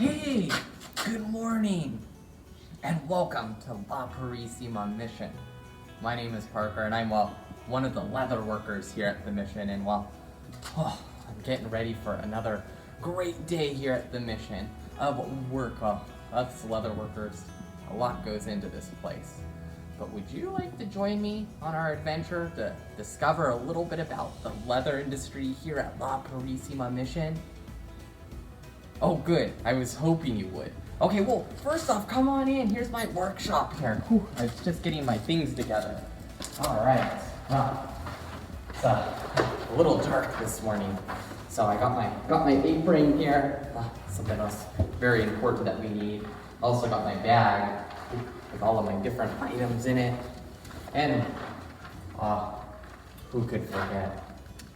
Hey, good morning, and welcome to Purisima mission. My name is Parker, and I'm, one of the leather workers here at the mission, and, I'm getting ready for another great day here at the mission of work. Us leather workers, a lot goes into this place. But would you like to join me on our adventure to discover a little bit about the leather industry here at Purisima mission? Oh, good. I was hoping you would. Okay, well, first off, come on in. Here's my workshop here. Whew, I was just getting my things together. All right. It's a little dark this morning, so I got my apron here. Something else very important that we need. Also got my bag with all of my different items in it. And who could forget?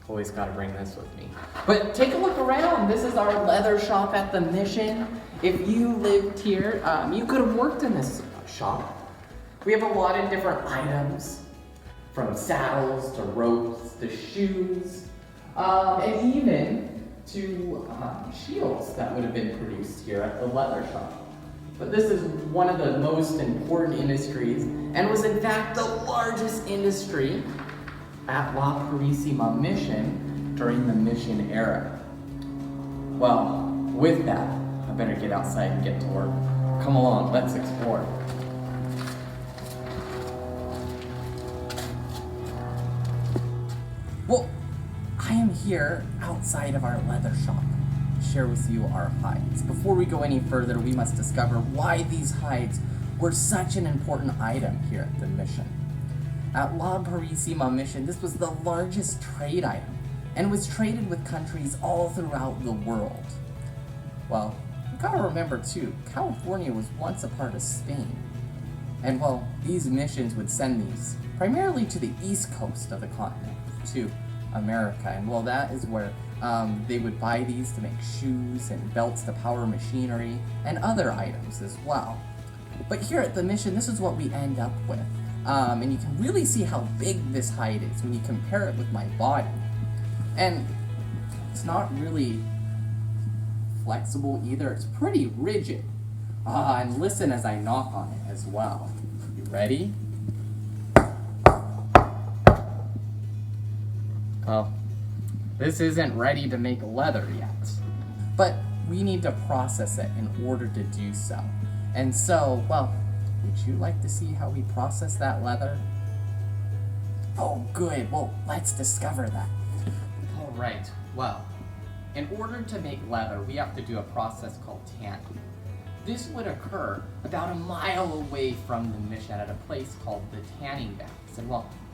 Always gotta bring this with me. But take a look around. This is our leather shop at the mission. If you lived here, you could have worked in this shop. We have a lot of different items, from saddles to ropes to shoes, and even to shields that would have been produced here at the leather shop. But this is one of the most important industries, and was in fact the largest industry at Purisima mission during the mission era. Well, with that, I better get outside and get to work. Come along, let's explore. Well, I am here outside of our leather shop to share with you our hides. Before we go any further, we must discover why these hides were such an important item here at the mission. At Purisima mission, this was the largest trade item and was traded with countries all throughout the world. Well, you gotta remember too, California was once a part of Spain. And these missions would send these primarily to the east coast of the continent, to America. And that is where they would buy these to make shoes and belts to power machinery and other items as well. But here at the mission, this is what we end up with. And you can really see how big this hide is when you compare it with my body. And it's not really flexible either, it's pretty rigid. And listen as I knock on it as well. You ready? Well, this isn't ready to make leather yet, but we need to process it in order to do so. And so, would you like to see how we process that leather? Oh, good. Well, let's discover that. All right. Well, in order to make leather, we have to do a process called tanning. This would occur about a mile away from the mission at a place called the tanning vats. And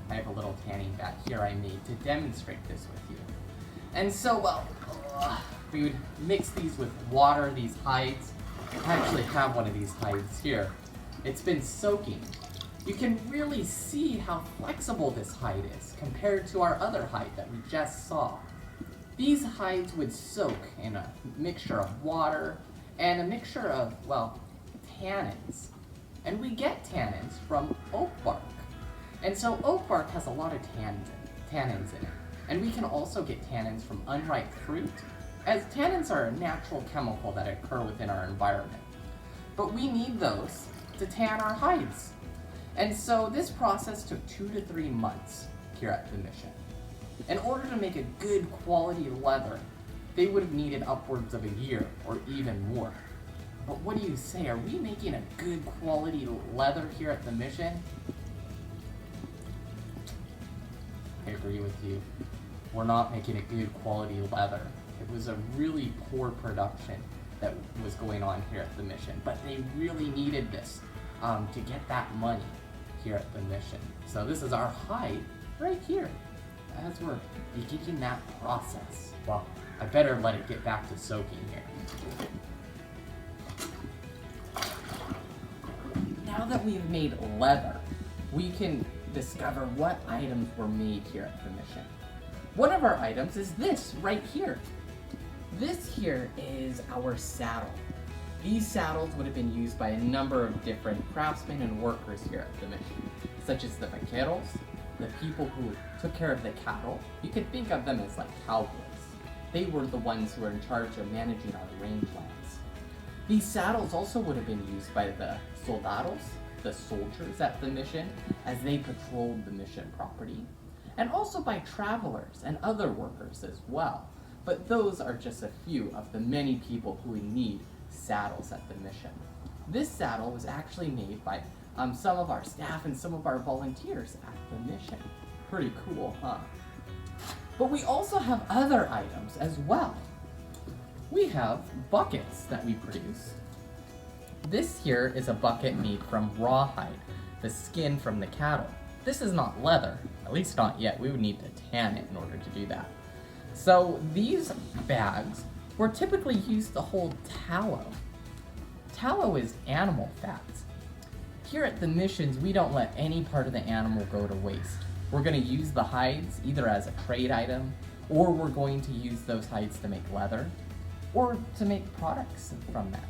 I have a little tanning vat here I made to demonstrate this with you. And so, we would mix these with water, these hides. I actually have one of these hides here. It's been soaking. You can really see how flexible this hide is compared to our other hide that we just saw. These hides would soak in a mixture of water and a mixture of, tannins. And we get tannins from oak bark. And so oak bark has a lot of tannins in it. And we can also get tannins from unripe fruit, as tannins are a natural chemical that occur within our environment. But we need those to tan our hides. And so this process took 2 to 3 months here at the mission. In order to make a good quality leather, they would have needed upwards of a year or even more. But what do you say? Are we making a good quality leather here at the mission? I agree with you. We're not making a good quality leather. It was a really poor production that was going on here at the mission, but they really needed this to get that money here at the mission. So this is our hide right here as we're beginning that process. Well, I better let it get back to soaking here. Now that we've made leather, we can discover what items were made here at the mission. One of our items is this right here. This here is our saddle. These saddles would have been used by a number of different craftsmen and workers here at the mission, such as the vaqueros, the people who took care of the cattle. You could think of them as like cowboys. They were the ones who were in charge of managing our rangelands. These saddles also would have been used by the soldados, the soldiers at the mission, as they patrolled the mission property, and also by travelers and other workers as well. But those are just a few of the many people who would need saddles at the mission. This saddle was actually made by some of our staff and some of our volunteers at the mission. Pretty cool, huh? But we also have other items as well. We have buckets that we produce. This here is a bucket made from rawhide, the skin from the cattle. This is not leather, at least not yet. We would need to tan it in order to do that. So these bags were typically used to hold tallow. Tallow is animal fat. Here at the missions, we don't let any part of the animal go to waste. We're going to use the hides either as a trade item, or we're going to use those hides to make leather, or to make products from that.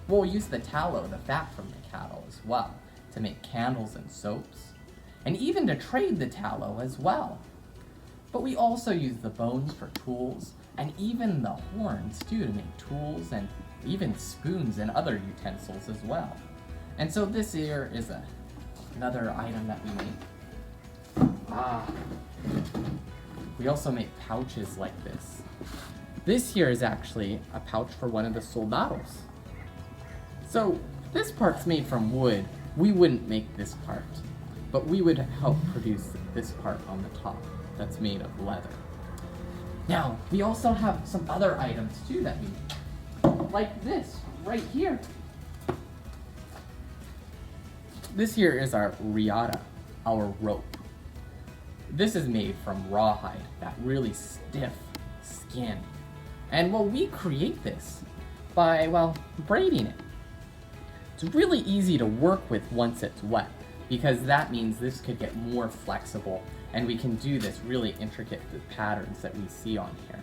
We'll use the tallow, the fat from the cattle as well, to make candles and soaps, and even to trade the tallow as well. But we also use the bones for tools, and even the horns too to make tools and even spoons and other utensils as well. And so this here is another item that we make. We also make pouches like this. This here is actually a pouch for one of the soldados. So this part's made from wood. We wouldn't make this part, but we would help produce this part on the top that's made of leather. Now, we also have some other items too that we make, like this right here. This here is our riata, our rope. This is made from rawhide, that really stiff skin. And well, we create this by, well, braiding it. It's really easy to work with once it's wet, because that means this could get more flexible and we can do this really intricate patterns that we see on here.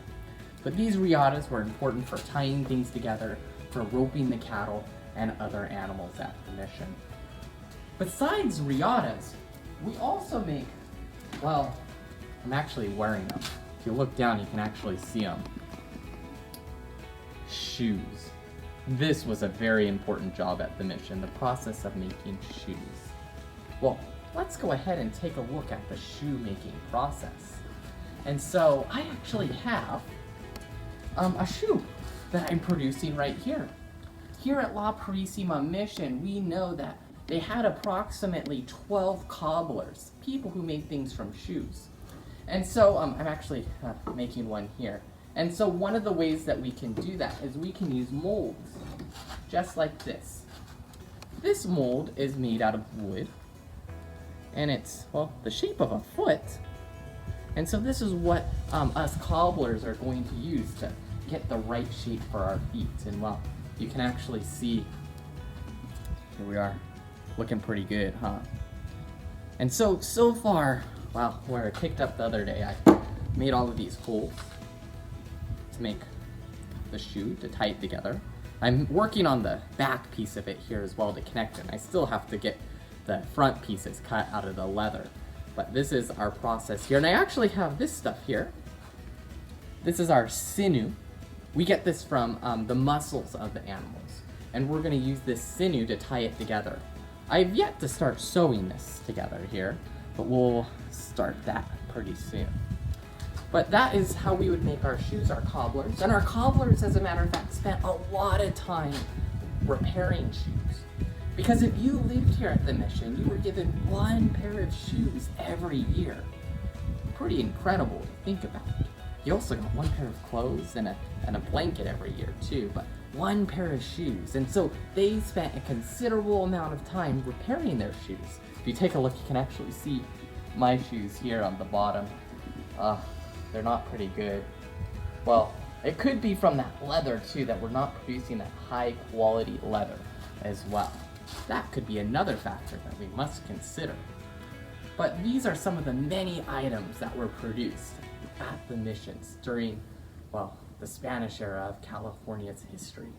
But these riatas were important for tying things together, for roping the cattle and other animals at the mission. Besides riatas, we also make, well, I'm actually wearing them. If you look down, you can actually see them. Shoes. This was a very important job at the mission, the process of making shoes. Well, let's go ahead and take a look at the shoe making process. And so I actually have a shoe that I'm producing right here. Here at La Purisima Mission, we know that they had approximately 12 cobblers, people who make things from shoes. And so I'm actually making one here. And so one of the ways that we can do that is we can use molds, just like this. This mold is made out of wood, and it's, well, the shape of a foot. And so this is what us cobblers are going to use to get the right shape for our feet. And well, you can actually see, here we are, looking pretty good, huh? And so far, well, where I picked up the other day, I made all of these holes to make the shoe, to tie it together. I'm working on the back piece of it here as well to connect it. I still have to get the front pieces cut out of the leather. But this is our process here. And I actually have this stuff here. This is our sinew. We get this from the muscles of the animals. And we're gonna use this sinew to tie it together. I've yet to start sewing this together here, but we'll start that pretty soon. But that is how we would make our shoes, our cobblers. And our cobblers, as a matter of fact, spent a lot of time repairing shoes. Because if you lived here at the mission, you were given one pair of shoes every year. Pretty incredible to think about. You also got one pair of clothes and a blanket every year too, but one pair of shoes. And so they spent a considerable amount of time repairing their shoes. If you take a look, you can actually see my shoes here on the bottom. They're not pretty good. Well, it could be from that leather too, that we're not producing that high quality leather as well. That could be another factor that we must consider. But these are some of the many items that were produced at the missions during, well, the Spanish era of California's history.